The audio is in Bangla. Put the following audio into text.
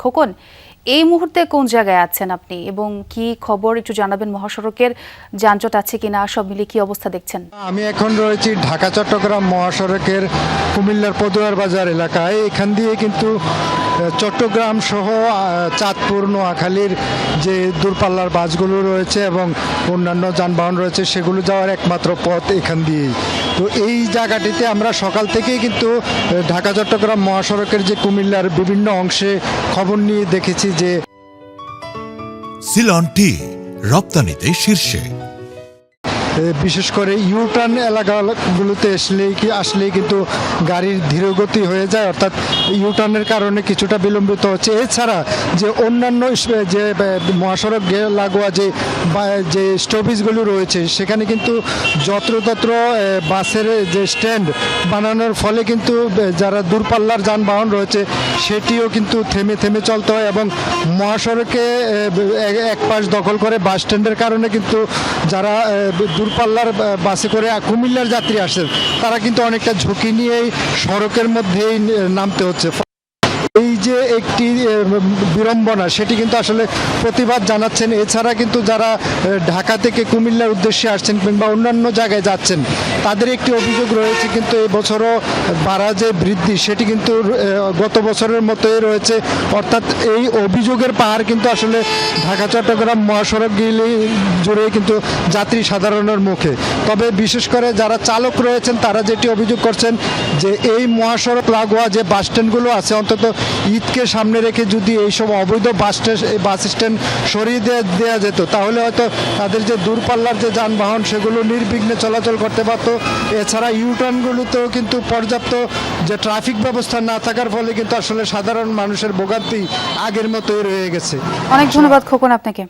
খোকন, এই মুহূর্তে কোন জায়গায় আছেন আপনি এবং কি খবর একটু জানাবেন? মহাসড়কের যানজট আছে কিনা, সব মিলিয়ে কি অবস্থা দেখছেন? আমি এখন রয়েছি ঢাকা চট্টগ্রাম মহাসড়কের কুমিল্লার পদুয়ার বাজার এলাকায়। এখান দিয়ে কিন্তু চট্টগ্রাম সহ চাঁদপুর, নোয়াখালীর যে দূরপাল্লার বাসগুলো রয়েছে এবং অন্যান্য যানবাহন রয়েছে সেগুলো যাওয়ার একমাত্র পথ এখান দিয়েই। তো এই জায়গাটিতে আমরা সকাল থেকেই কিন্তু ঢাকা চট্টগ্রাম মহাসড়কের যে কুমিল্লার বিভিন্ন অংশে খবর নিয়ে দেখেছি যে সিলন টি রপ্তানিতে শীর্ষে। বিশেষ করে ইউটার্ন এলাকাগুলোতে আসলেই কিন্তু গাড়ির ধীরগতি হয়ে যায়, অর্থাৎ ইউটার্নের কারণে কিছুটা বিলম্বিত হচ্ছে। এছাড়া যে অন্যান্য যে মহাসড়ক লাগোয়া যে স্টপেজগুলো রয়েছে সেখানে কিন্তু যত্রতত্র বাসের যে স্ট্যান্ড বানানোর ফলে কিন্তু যারা দূরপাল্লার যানবাহন রয়েছে সেটিও কিন্তু থেমে থেমে চলতে হয় এবং মহাসড়কে এক পাশ দখল করে বাস স্ট্যান্ডের কারণে কিন্তু যারা দূরপাল্লার বাসে করে কুমিল্লার যাত্রী আসেন তারা কিন্তু অনেকটা ঝুঁকি নিয়েই সড়কের মধ্যেই নামতে হচ্ছে। এই যে একটি বিড়ম্বনা সেটি কিন্তু আসলে প্রতিবাদ জানাচ্ছেন। এছাড়া কিন্তু যারা ঢাকা থেকে কুমিল্লার উদ্দেশ্যে আসছেন কিংবা অন্যান্য জায়গায় যাচ্ছেন তাদের একটি অভিযোগ রয়েছে, কিন্তু এবছরও ভাড়া যে বৃদ্ধি সেটি কিন্তু গত বছরের মতোই রয়েছে। অর্থাৎ এই অভিযোগের পাহাড় কিন্তু আসলে ঢাকা চট্টগ্রাম মহাসড়ক জুড়ে কিন্তু যাত্রী সাধারণের মুখে। তবে বিশেষ করে যারা চালক রয়েছেন তারা যেটি অভিযোগ করছেন যে এই মহাসড়ক লাগোয়া যে বাস স্ট্যান্ডগুলো আছে অন্তত ঈদকে সামনে রেখে যদি এইসব অবৈধ বাস স্ট্যান্ড সরিয়ে দেওয়া যেত তাহলে হয়তো তাদের যে দূরপাল্লার যে যানবাহন সেগুলো নির্বিঘ্নে চলাচল করতে পারত। এছাড়া ইউটার্নগুলোতেও কিন্তু পর্যাপ্ত যে ট্রাফিক ব্যবস্থা না থাকার ফলে কিন্তু আসলে সাধারণ মানুষের ভোগান্তি আগের মতোই রয়ে গেছে। অনেক ধন্যবাদ খোকন আপনাকে।